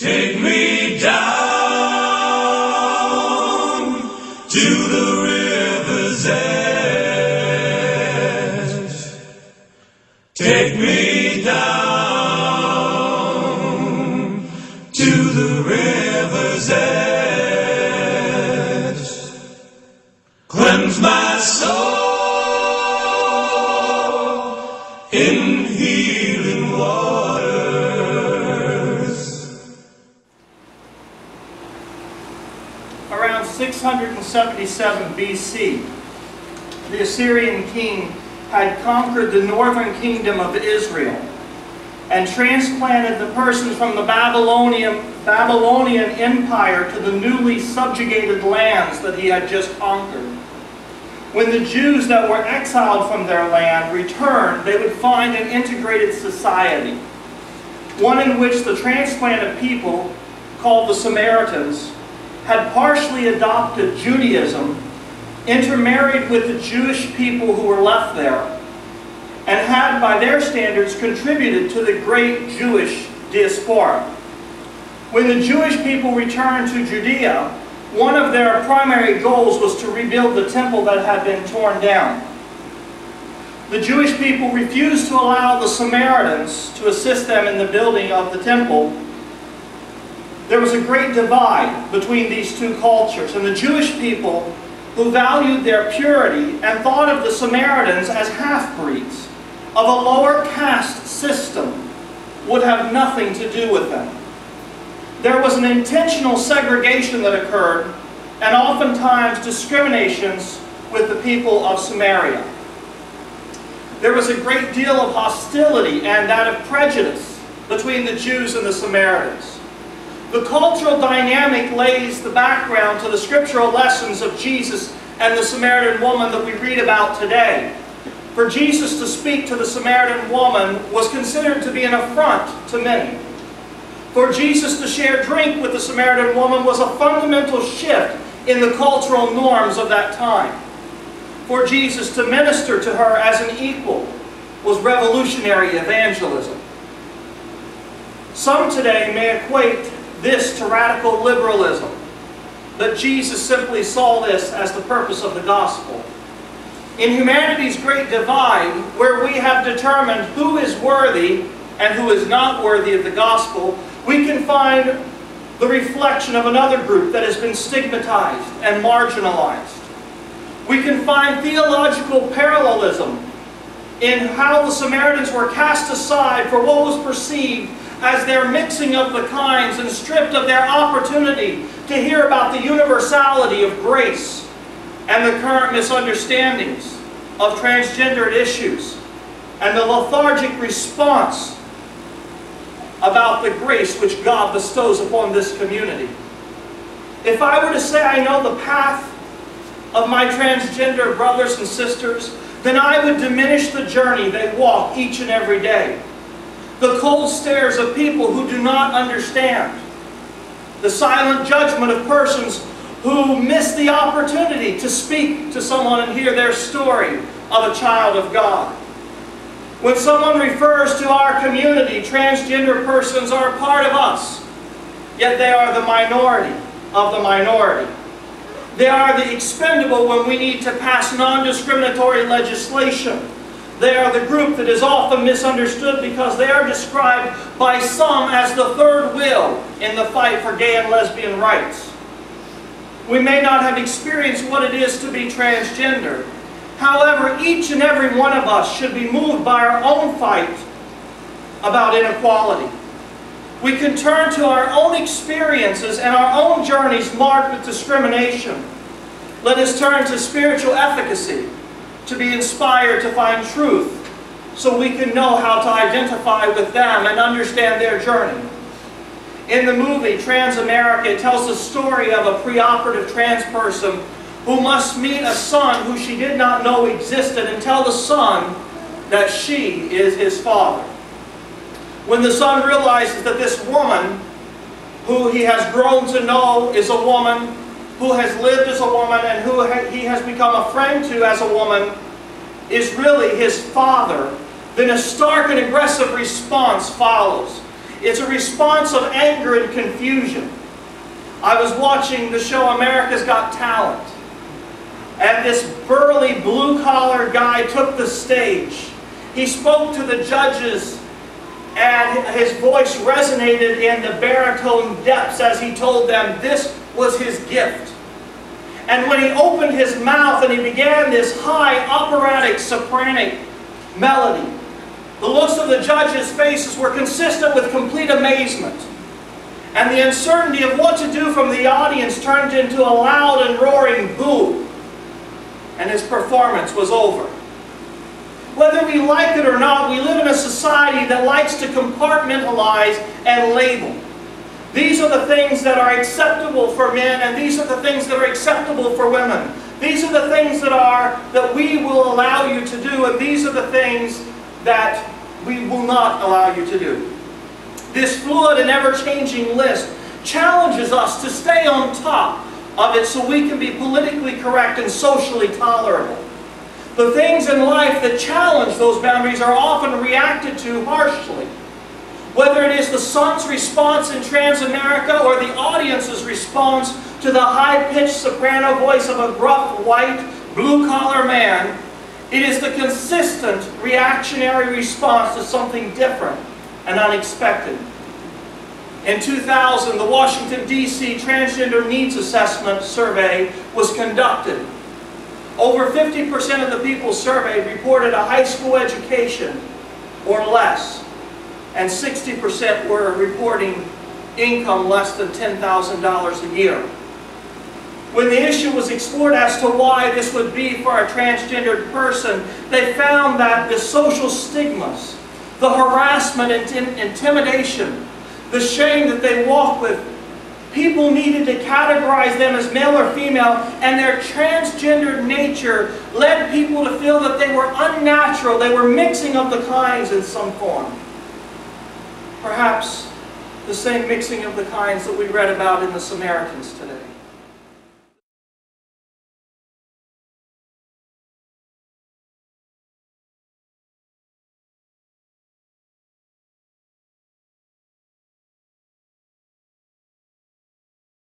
Take me down to the river's edge. Take me down to the river's edge. Cleanse my soul in healing waters. Around 677 BC, the Assyrian king had conquered the northern kingdom of Israel and transplanted the persons from the Babylonian Empire to the newly subjugated lands that he had just conquered. When the Jews that were exiled from their land returned, they would find an integrated society, one in which the transplanted people, called the Samaritans, had partially adopted Judaism, intermarried with the Jewish people who were left there, and had, by their standards, contributed to the great Jewish diaspora. When the Jewish people returned to Judea, one of their primary goals was to rebuild the temple that had been torn down. The Jewish people refused to allow the Samaritans to assist them in the building of the temple. There was a great divide between these two cultures, and the Jewish people, who valued their purity and thought of the Samaritans as half-breeds of a lower caste system, would have nothing to do with them. There was an intentional segregation that occurred, and oftentimes discriminations with the people of Samaria. There was a great deal of hostility and that of prejudice between the Jews and the Samaritans. The cultural dynamic lays the background to the scriptural lessons of Jesus and the Samaritan woman that we read about today. For Jesus to speak to the Samaritan woman was considered to be an affront to many. For Jesus to share drink with the Samaritan woman was a fundamental shift in the cultural norms of that time. For Jesus to minister to her as an equal was revolutionary evangelism. Some today may equate this to radical liberalism, but Jesus simply saw this as the purpose of the gospel. In humanity's great divide, where we have determined who is worthy and who is not worthy of the gospel, we can find the reflection of another group that has been stigmatized and marginalized. We can find theological parallelism in how the Samaritans were cast aside for what was perceived as their mixing of the kinds and stripped of their opportunity to hear about the universality of grace and the current misunderstandings of transgendered issues and the lethargic response about the grace which God bestows upon this community. If I were to say I know the path of my transgender brothers and sisters, then I would diminish the journey they walk each and every day. The cold stares of people who do not understand. The silent judgment of persons who miss the opportunity to speak to someone and hear their story of a child of God. When someone refers to our community, transgender persons are a part of us, yet they are the minority of the minority. They are the expendable when we need to pass non-discriminatory legislation. They are the group that is often misunderstood because they are described by some as the third wheel in the fight for gay and lesbian rights. We may not have experienced what it is to be transgender. However, each and every one of us should be moved by our own fight about inequality. We can turn to our own experiences and our own journeys marked with discrimination. Let us turn to spiritual efficacy, to be inspired to find truth, so we can know how to identify with them and understand their journey. In the movie Transamerica, it tells the story of a preoperative trans person who must meet a son who she did not know existed and tell the son that she is his father. When the son realizes that this woman, who he has grown to know is a woman, who has lived as a woman, and who he has become a friend to as a woman, is really his father, then a stark and aggressive response follows. It's a response of anger and confusion. I was watching the show America's Got Talent, and this burly blue-collar guy took the stage. He spoke to the judges, and his voice resonated in the baritone depths as he told them this was his gift. And when he opened his mouth and he began this high operatic sopranic melody, the looks of the judges' faces were consistent with complete amazement. And the uncertainty of what to do from the audience turned into a loud and roaring boo. And his performance was over. Whether we like it or not, we live in a society that likes to compartmentalize and label. These are the things that are acceptable for men, and these are the things that are acceptable for women. These are the things that we will allow you to do, and these are the things that we will not allow you to do. This fluid and ever-changing list challenges us to stay on top of it so we can be politically correct and socially tolerable. The things in life that challenge those boundaries are often reacted to harshly. Whether it is the son's response in Transamerica or the audience's response to the high-pitched soprano voice of a gruff, white, blue-collar man, it is the consistent reactionary response to something different and unexpected. In 2000, the Washington, D.C. Transgender Needs Assessment Survey was conducted. Over 50% of the people surveyed reported a high school education or less, and 60% were reporting income less than $10,000 a year. When the issue was explored as to why this would be for a transgendered person, they found that the social stigmas, the harassment and intimidation, the shame that they walk with, people needed to categorize them as male or female, and their transgendered nature led people to feel that they were unnatural, they were mixing of the kinds in some form. Perhaps the same mixing of the kinds that we read about in the Samaritans today.